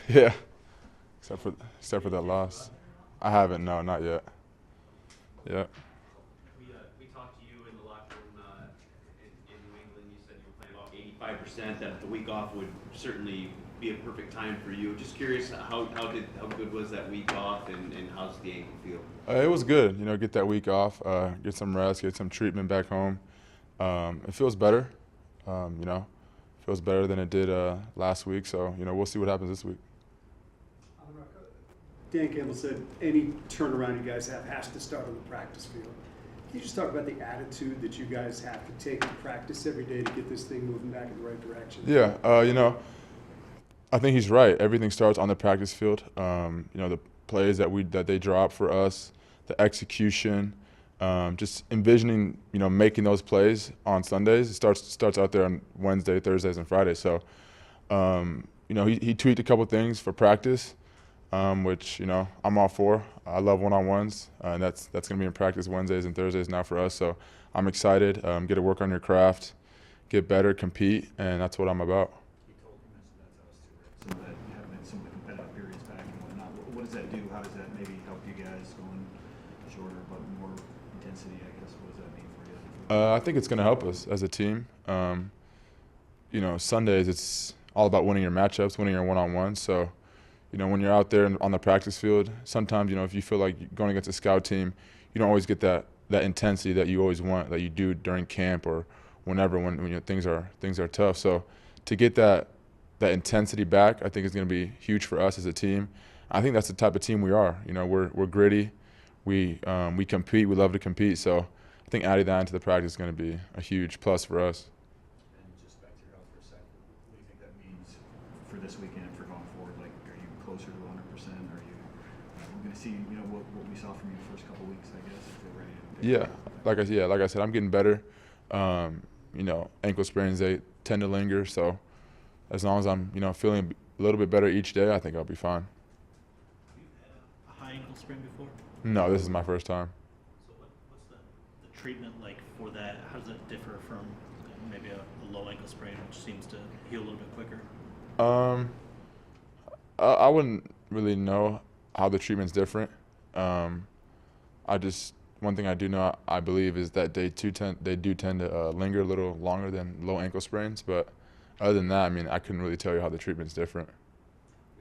Yeah, except for that loss. I haven't. No, not yet. Yeah. We talked to you in the locker room in New England. You said you were playing about 85%. That the week off would certainly be a perfect time for you. Just curious, how good was that week off, and how's the ankle feel? It was good. Get that week off, get some rest, get some treatment back home. It feels better. Feels better than it did last week. So we'll see what happens this week. Dan Campbell said any turnaround you guys have has to start on the practice field. Can you just talk about the attitude that you guys have to take to practice every day to get this thing moving back in the right direction? Yeah. I think he's right. Everything starts on the practice field. The plays that they draw up for us, the execution, just envisioning, making those plays on Sundays. It starts out there on Wednesday, Thursdays, and Fridays. So, he tweaked a couple things for practice, which I'm all for. I love one-on-ones, and that's going to be in practice Wednesdays and Thursdays now for us. So I'm excited. Get to work on your craft, get better, compete, and that's what I'm about. You told me that to us too, right? Some of that you haven't had some of the competitive periods back and whatnot. What does that do? How does that maybe help you guys going shorter but more intensity? I guess what does that mean for you? I think it's going to help us as a team. Sundays it's all about winning your matchups, winning your one-on-ones. So, when you're out there on the practice field, sometimes if you feel like going against a scout team, you don't always get that intensity that you always want, that you do during camp or whenever when things are tough. So to get that intensity back, I think is going to be huge for us as a team. I think that's the type of team we are. We're gritty, we compete, we love to compete. So I think adding that into the practice is going to be a huge plus for us. And just back to your health for a second, what do you think that means for this weekend for going forward? Like, are you closer to 100%? Are you? We're going to see, what we saw from you the first couple weeks, I guess, if you're ready to. Yeah, like I said, I'm getting better. Ankle sprains, they tend to linger, so as long as I'm feeling a little bit better each day, I think I'll be fine. Have you had a high ankle sprain before? No, this is my first time. So what's the treatment like for that? How does it differ from maybe a low ankle sprain, which seems to heal a little bit quicker? I wouldn't really know how the treatment's different. One thing I do know, I believe, is that they do tend to linger a little longer than low ankle sprains. But other than that, I couldn't really tell you how the treatment's different. You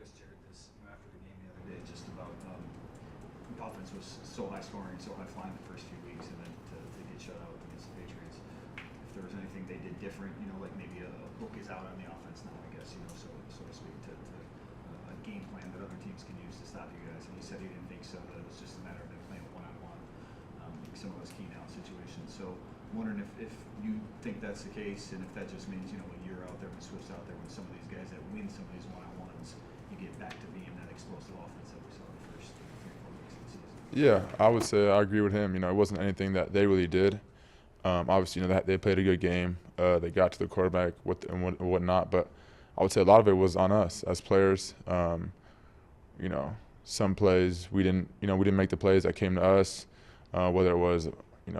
guys shared this after the game the other day, just about the offense was so high scoring, so high flying the first few weeks, and then to get shut out against the Patriots. If there was anything they did different, like maybe a book is out on the offense now, I guess, so to speak, to a game plan that other teams can use to stop you guys. And you said you didn't think so, that it was just a matter of them playing one-on-one, some of those key down situations. So I'm wondering if you think that's the case, and if that just means, when you're out there, when Swift's out there, when some of these guys that win some of these one-on-ones, you get back to being that explosive offense that we saw the first 3 or 4 weeks of the season. Yeah, I would say I agree with him. It wasn't anything that they really did. Obviously, that they played a good game. They got to the quarterback and whatnot, but I would say a lot of it was on us as players. Some plays we didn't make the plays that came to us. Whether it was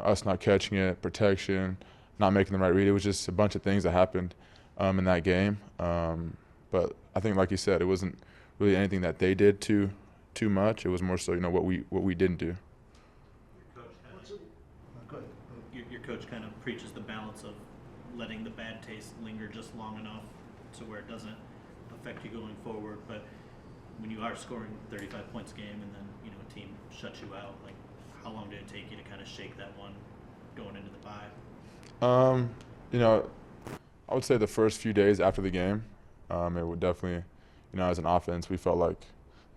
us not catching it, protection, not making the right read. It was just a bunch of things that happened in that game. But I think, like you said, it wasn't really anything that they did too much. It was more so what we didn't do. Your coach kind of preaches the balance of letting the bad taste linger just long enough to where it doesn't affect you going forward. But when you are scoring 35 points a game and then a team shuts you out, like how long did it take you to kind of shake that one going into the bye? I would say the first few days after the game, it would definitely, as an offense, we felt like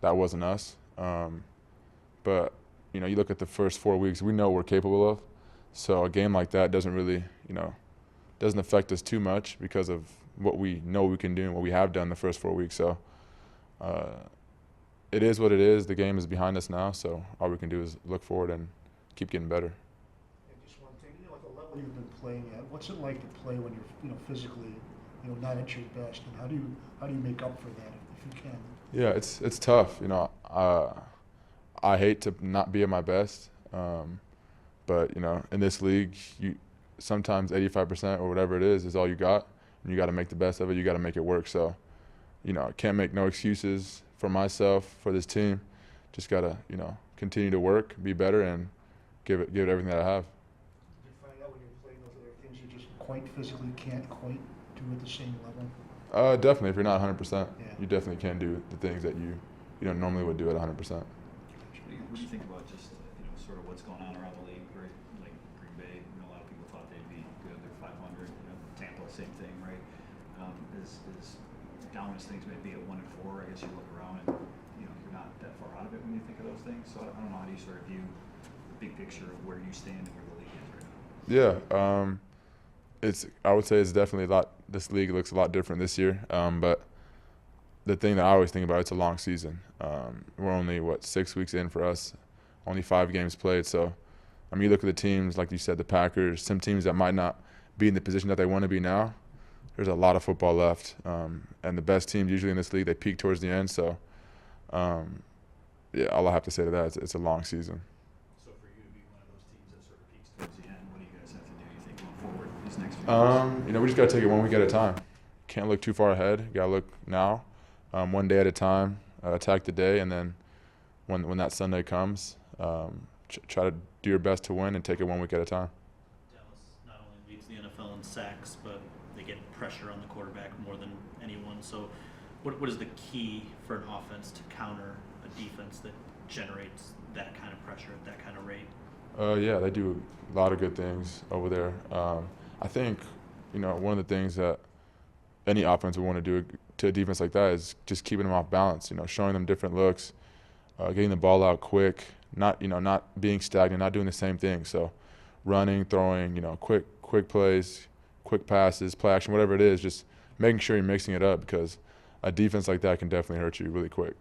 that wasn't us. But you look at the first 4 weeks, we know what we're capable of. So a game like that doesn't really, doesn't affect us too much because of what we know we can do and what we have done the first 4 weeks. So it is what it is. The game is behind us now, so all we can do is look forward and keep getting better. And just one thing, at the level you've been playing at, what's it like to play when you're, physically, not at your best, and how do you make up for that if you can? Yeah, it's tough. I hate to not be at my best, but in this league, sometimes 85% or whatever it is all you got, and you got to make the best of it. You got to make it work. So, I can't make no excuses for myself, for this team. Just gotta, continue to work, be better, and give it everything that I have. Did you find out when you're playing those other things you just quite physically can't quite do at the same level? Definitely. If you're not 100%, Yeah. you definitely can't do the things that you normally would do at 100%. What do you think about just, sort of what's going on around the league, right? Like Green Bay, a lot of people thought they'd be good, they're 500, Tampa, same thing, right? As down as things may be at 1-4, I guess you look around and, you're not that far out of it when you think of those things. So I don't know, how do you sort of view the big picture of where you stand and where the league is right now? Yeah, I would say it's definitely this league looks a lot different this year, but the thing that I always think about, it's a long season. We're only 6 weeks in for us, only 5 games played. So, you look at the teams, like you said, the Packers, some teams that might not be in the position that they want to be now. There's a lot of football left, and the best teams usually in this league, they peak towards the end. So, yeah, all I have to say to that is it's a long season. So for you to be one of those teams that sort of peaks towards the end, what do you guys have to do, you think, going forward these next few years? We just got to take it 1 week at a time. Can't look too far ahead. Got to look now, 1 day at a time, attack the day, and then when that Sunday comes, try to do your best to win and take it 1 week at a time. Dallas not only leads the NFL in sacks, but they get pressure on the quarterback more than anyone. So what is the key for an offense to counter a defense that generates that kind of pressure at that kind of rate? Yeah, they do a lot of good things over there. I think, one of the things that any offense would want to do to a defense like that is just keeping them off balance, showing them different looks, getting the ball out quick, not being stagnant, not doing the same thing. So running, throwing, quick plays, quick passes, play action, whatever it is, just making sure you're mixing it up, because a defense like that can definitely hurt you really quick.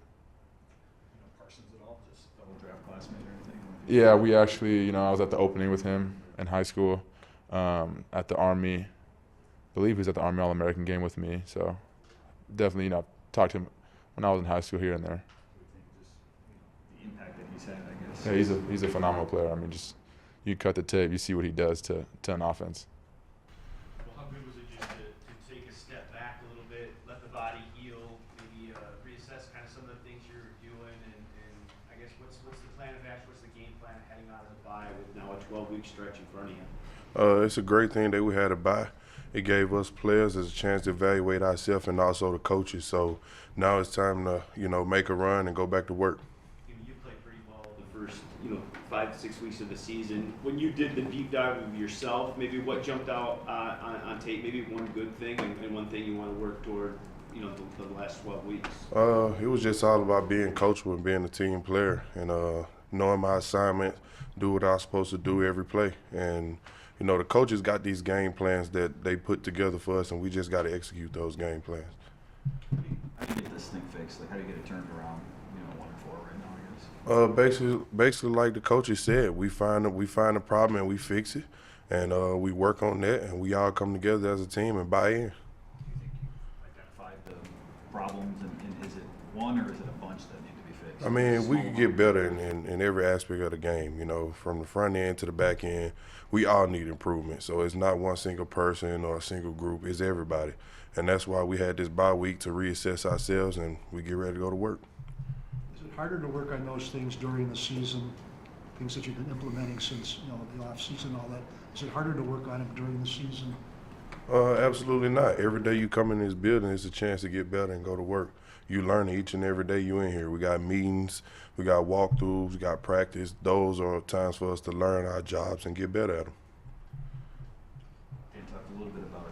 Parsons at all, just double draft classmate or anything? Yeah, we actually, I was at the opening with him in high school, at the Army. I believe he was at the Army All-American game with me. So definitely, talked to him when I was in high school here and there. The impact that he's had, I guess. Yeah, he's a phenomenal player. Just you cut the tape, you see what he does to an offense. Well, how good was it just to take a step back a little bit, let the body heal, maybe reassess kind of some of the things you're doing, and I guess what's the plan of action, what's the game plan heading out of the bye with now a 12-week stretch in front of you? It's a great thing that we had a bye. It gave us players a chance to evaluate ourselves and also the coaches. So now it's time to, make a run and go back to work. You played pretty well the first, 5 to 6 weeks of the season. When you did the deep dive of yourself, maybe what jumped out on tape, maybe one good thing and one thing you want to work toward, the last 12 weeks? It was just all about being coachable and being a team player and knowing my assignment, do what I was supposed to do every play. And, the coaches got these game plans that they put together for us, and we just got to execute those game plans. How do you get this thing fixed? Like, how do you get it turned around, 1-4 right now, I guess? Basically, like the coaches said, we find a problem and we fix it, and we work on that, and we all come together as a team and buy in. Do you think you identified the problems, and is it one or is it a bunch that need to be fixed? We could get better in every aspect of the game, from the front end to the back end. We all need improvement. So it's not one single person or a single group, it's everybody. And that's why we had this bye week to reassess ourselves and we get ready to go to work. Is it harder to work on those things during the season, things that you've been implementing since, the off season, all that? Is it harder to work on them during the season? Absolutely not. Every day you come in this building, it's a chance to get better and go to work. You learn each and every day you in here. We got meetings, we got walkthroughs, we got practice. Those are times for us to learn our jobs and get better at them. Can you talk a little bit about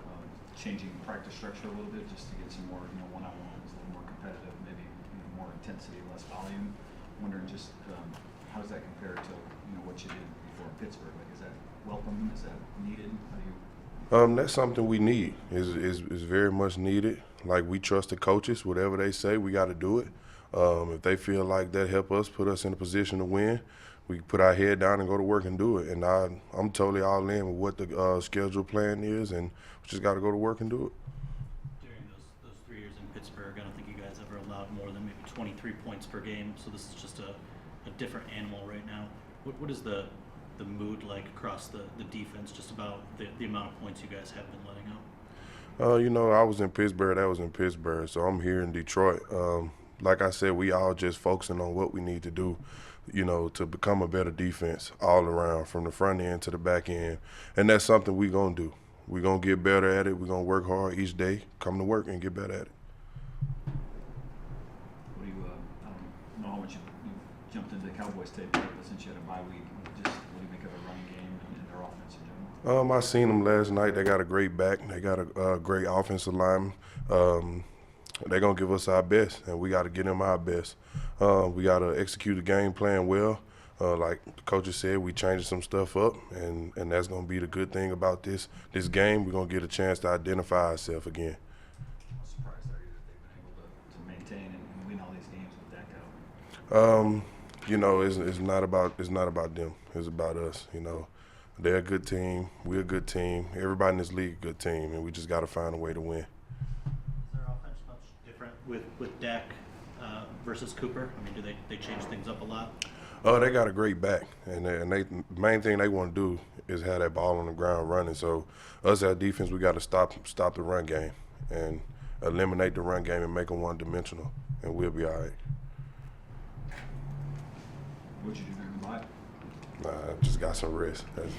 changing practice structure a little bit just to get some more, one-on-ones, a little more competitive, maybe more intensity, less volume? I'm wondering just how does that compare to what you did before in Pittsburgh? Like, is that welcome? Is that needed? How do you? That's something we need. Is very much needed. Like, we trust the coaches. Whatever they say, we got to do it. If they feel like that help us put us in a position to win, we put our head down and go to work and do it. And I'm totally all in with what the schedule plan is, and we just got to go to work and do it. During those 3 years in Pittsburgh, I don't think you guys ever allowed more than maybe 23 points per game. So this is just a different animal right now. What is the mood like across the defense, just about the amount of points you guys have been letting up? You know, I was in Pittsburgh. That was in Pittsburgh. So I'm here in Detroit. Like I said, we all just focusing on what we need to do, you know, to become a better defense all around, from the front end to the back end. And that's something we gonna do. We're gonna get better at it. We're gonna work hard each day, come to work and get better at it. What do you, I don't know how much you've jumped into the Cowboys tape, but since you had a bye week, just what do you make of their running game and their offense in general? I seen them last night. They got a great back. They got a great offensive lineman. They're going to give us our best, and we got to get them our best. We got to execute the game plan well. Like the coaches said, we changing some stuff up, and that's going to be the good thing about this game. We're going to get a chance to identify ourselves again. How surprised are you that they've been able to maintain and win all these games with Dak out? You know, it's not about them. It's about us. You know, they're a good team. We're a good team. Everybody in this league a good team, and we just got to find a way to win. Is their offense much different with Dak versus Cooper? I mean, do they change things up a lot? They got a great back, and the main thing they want to do is have that ball on the ground running. So us as defense, we got to stop the run game and eliminate the run game and make them one-dimensional, and we'll be all right. What'd you do during the bye? I just got some rest. That's it.